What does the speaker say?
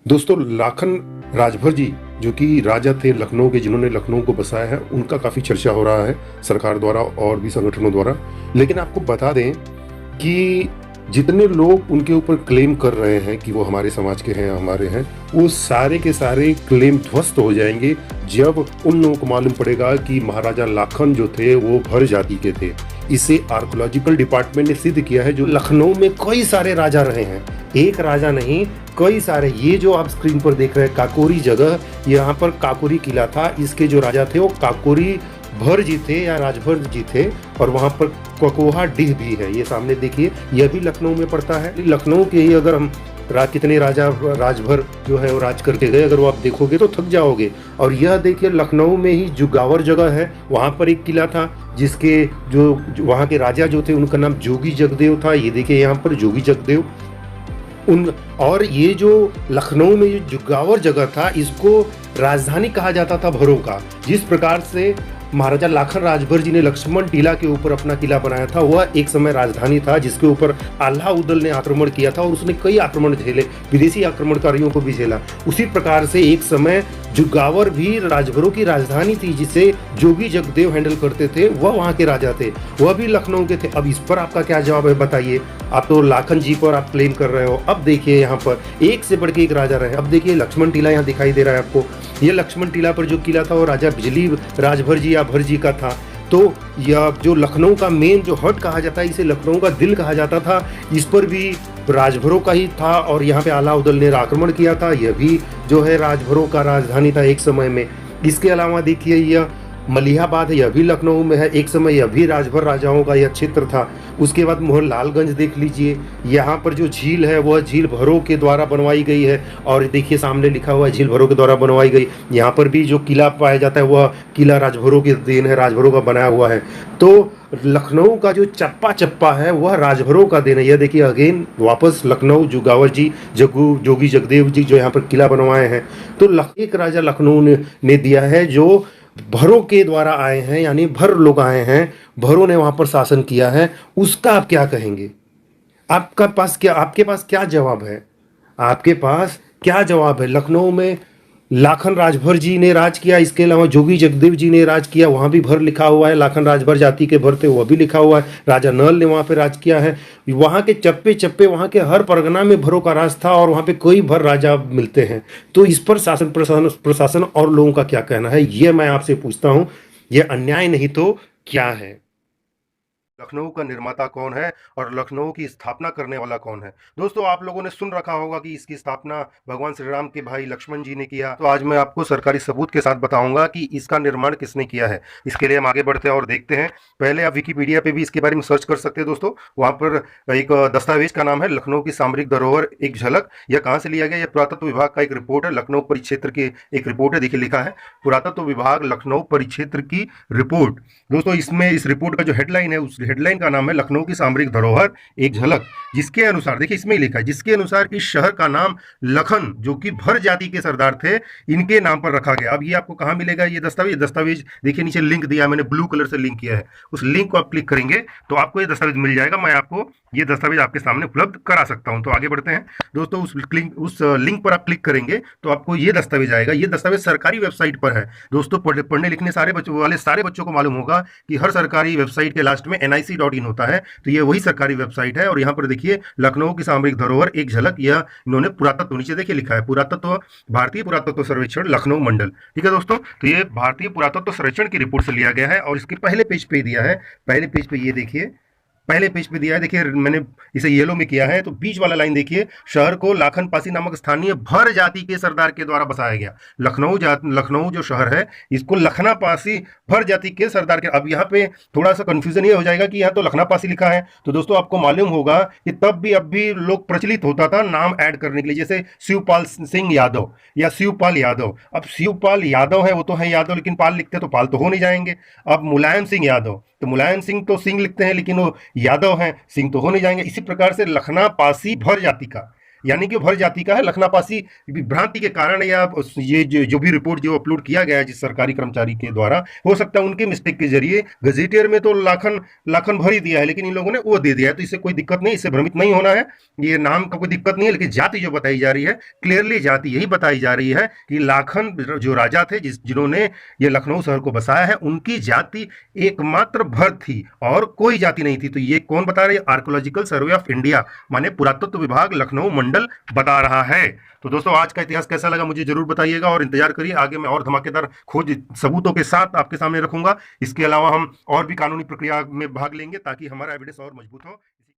दोस्तों, लाखन राजभर जी जो कि राजा थे लखनऊ के, जिन्होंने लखनऊ को बसाया है, उनका काफ़ी चर्चा हो रहा है सरकार द्वारा और भी संगठनों द्वारा। लेकिन आपको बता दें कि जितने लोग उनके ऊपर क्लेम कर रहे हैं कि वो हमारे समाज के हैं, हमारे हैं, वो सारे के सारे क्लेम ध्वस्त हो जाएंगे जब उन लोगों को मालूम पड़ेगा कि महाराजा लाखन जो थे वो भर जाति के थे। इसे आर्कोलॉजिकल डिपार्टमेंट ने सिद्ध किया है। जो लखनऊ में कई सारे राजा रहे हैं, एक राजा नहीं, कई सारे। ये जो आप स्क्रीन पर देख रहे हैं काकोरी जगह, यहाँ पर काकोरी किला था। इसके जो राजा थे वो काकोरी भर जी थे या राजभर जी थे। और वहाँ पर ककोहा डीह भी है, ये सामने देखिए, यह भी लखनऊ में पड़ता है। लखनऊ के ही अगर हम कितने राजा राजभर जो है वो राज करके गए, अगर वो आप देखोगे तो थक जाओगे। और यह देखिए लखनऊ में ही जुगावर जगह है, वहाँ पर एक किला था जिसके जो वहाँ के राजा जो थे उनका नाम जोगी जगदेव था। ये देखिए यहाँ पर जोगी जगदेव उन। और ये जो लखनऊ में जो जुगावर जगह था, इसको राजधानी कहा जाता था भरों का। जिस प्रकार से महाराजा लाखन राजभर जी ने लक्ष्मण टीला के ऊपर अपना किला बनाया था, वह एक समय राजधानी था जिसके ऊपर अलाउद्दीन ने आक्रमण किया था और उसने कई आक्रमण झेले, विदेशी आक्रमणकारियों को भी झेला। उसी प्रकार से एक समय जुगावर भी राजभरों की राजधानी थी, जिसे जोगी जगदेव हैंडल करते थे। वह वहाँ के राजा थे, वह भी लखनऊ के थे। अब इस पर आपका क्या जवाब है बताइए? आप तो लाखन जी पर आप क्लेम कर रहे हो। अब देखिए यहाँ पर एक से बढ़ के एक राजा रहे। अब देखिए लक्ष्मण टीला यहाँ दिखाई दे रहा है आपको। ये लक्ष्मण टीला पर जो किला था वो राजा बिजली राजभर जी या भर जी का था। तो यह जो लखनऊ का मेन जो हट कहा जाता है, इसे लखनऊ का दिल कहा जाता था। इस पर भी राजभरों का ही था और यहाँ पे अलाउद्दीन ने आक्रमण किया था। यह भी जो है राजभरों का राजधानी था एक समय में। इसके अलावा देखिए यह मलिहाबाद है, यह भी लखनऊ में है। एक समय यह भी राजभर राजाओं का यह क्षेत्र था। उसके बाद मोहनलालगंज देख लीजिए, यहाँ पर जो झील है वह झील भरों के द्वारा बनवाई गई है। और देखिए सामने लिखा हुआ है झील भरों के द्वारा बनवाई गई। यहाँ पर भी जो किला पाया जाता है वह किला राजभरों के देन है, राजभरों का बनाया हुआ है। तो लखनऊ का जो चप्पा चप्पा है वह राजभरों का देन है। यह देखिए अगेन वापस लखनऊ जुगावर जी जोगी जगदेव जी जो यहाँ पर किला बनवाए हैं। तो एक राजा लखनऊ ने दिया है जो भरों के द्वारा आए हैं, यानी भर लोग आए हैं, भरों ने वहां पर शासन किया है। उसका आप क्या कहेंगे? आपके पास क्या जवाब है? आपके पास क्या जवाब है? लखनऊ में लाखन राजभर जी ने राज किया, इसके अलावा जोगी जगदेव जी ने राज किया, वहां भी भर लिखा हुआ है। लाखन राजभर जाति के भर थे, वह भी लिखा हुआ है। राजा नल ने वहां पे राज किया है। वहां के चप्पे चप्पे, वहां के हर परगना में भरों का राज था और वहां पे कोई भर राजा मिलते हैं। तो इस पर शासन प्रशासन और लोगों का क्या कहना है, ये मैं आपसे पूछता हूं। यह अन्याय नहीं तो क्या है? लखनऊ का निर्माता कौन है और लखनऊ की स्थापना करने वाला कौन है? दोस्तों, आप लोगों ने सुन रखा होगा कि इसकी स्थापना भगवान श्री राम के भाई लक्ष्मण जी ने किया। तो आज मैं आपको सरकारी सबूत के साथ बताऊंगा कि इसका निर्माण किसने किया है। इसके लिए हम आगे बढ़ते हैं और देखते हैं। पहले आप विकिपीडिया पे भी इसके बारे में सर्च कर सकते हैं दोस्तों। वहां पर एक दस्तावेज का नाम है लखनऊ की सामरिक धरोहर एक झलक। यह कहाँ से लिया गया? यह पुरातत्व विभाग का एक रिपोर्ट है, लखनऊ परिक्षेत्र की एक रिपोर्ट है। देखिए लिखा है पुरातत्व विभाग लखनऊ परिक्षेत्र की रिपोर्ट। दोस्तों, इसमें इस रिपोर्ट का जो हेडलाइन है, उस हेडलाइन का नाम है लखनऊ की सामरिक धरोहर एक झलक। जिसके अनुसार, देखिए इसमें लिखा है, जिसके अनुसार इस शहर का नाम लखन, जो कि भर जाति के सरदार थे, इनके नाम पर रखा गया। अब ये आपको कहां मिलेगा? ये दस्तावेज देखिए नीचे लिंक दिया है, मैंने ब्लू कलर से लिंक किया है। उस लिंक को आप क्लिक करेंगे तो आपको ये दस्तावेज मिल जाएगा। मैं आपको ये दस्तावेज आपके सामने उपलब्ध करा सकता हूं। तो आगे बढ़ते हैं दोस्तों। उस लिंक पर आप क्लिक करेंगे तो आपको ये दस्तावेज आएगा। ये दस्तावेज सरकारी वेबसाइट पर है दोस्तों। पढ़ने लिखने सारे बच्चों को मालूम होगा कि हर सरकारी वेबसाइट के लास्ट में nic.in होता है। तो ये वही सरकारी वेबसाइट है। और यहाँ पर देखिए लखनऊ की सामरिक धरोहर एक झलक, यह इन्होंने पुरातत्व, नीचे देखिए लिखा है पुरातत्व, भारतीय पुरातत्व सर्वेक्षण लखनऊ मंडल। ठीक है दोस्तों, तो ये भारतीय पुरातत्व सर्वेक्षण की रिपोर्ट से लिया गया है और इसके पहले पेज पे दिया है। पहले पेज पे ये देखिए, पहले पेज पे दिया है। देखिए मैंने इसे येलो में किया है। तो बीच वाला लाइन देखिए, शहर को लाखन पासी नामक स्थानीय भर जाति के सरदार के द्वारा बसाया गया। लखनऊ जो शहर है, इसको लखना पासी भर जाति के सरदार के। अब यहाँ पे थोड़ा सा कंफ्यूजन ये हो जाएगा कि यहाँ तो लखना पासी लिखा है। तो दोस्तों आपको मालूम होगा कि तब भी अब भी लोग प्रचलित होता था नाम ऐड करने के लिए, जैसे शिवपाल सिंह यादव या शिवपाल यादव। अब शिवपाल यादव है, वो तो है यादव, लेकिन पाल लिखते तो पाल तो हो नहीं जाएंगे। अब मुलायम सिंह यादव, तो मुलायम सिंह तो सिंह लिखते हैं लेकिन वो यादव हैं, सिंह तो हो नहीं जाएंगे। इसी प्रकार से लखना पासी भर जाति का, यानी कि भर जाति का है। लखनापासी भ्रांति के कारण या ये जो भी रिपोर्ट जो अपलोड किया गया है जिस सरकारी कर्मचारी के द्वारा, हो सकता है उनके मिस्टेक के जरिए गजेटियर में तो लाखन लाखन भर ही दिया है, लेकिन इन लोगों ने वो दे दिया है। तो इससे कोई दिक्कत नहीं, इससे भ्रमित नहीं होना है, ये नाम का कोई दिक्कत नहीं है। लेकिन जाति जो बताई जा रही है, क्लियरली जाति यही बताई जा रही है कि लाखन जो राजा थे जिन्होंने ये लखनऊ शहर को बसाया है, उनकी जाति एकमात्र भर थी और कोई जाति नहीं थी। तो ये कौन बता रहे हैं? आर्कोलॉजिकल सर्वे ऑफ इंडिया, माने पुरातत्व विभाग लखनऊ मंडल बता रहा है। तो दोस्तों, आज का इतिहास कैसा लगा मुझे जरूर बताइएगा और इंतजार करिए, आगे मैं और धमाकेदार खोज सबूतों के साथ आपके सामने रखूंगा। इसके अलावा हम और भी कानूनी प्रक्रिया में भाग लेंगे ताकि हमारा एविडेंस और मजबूत हो।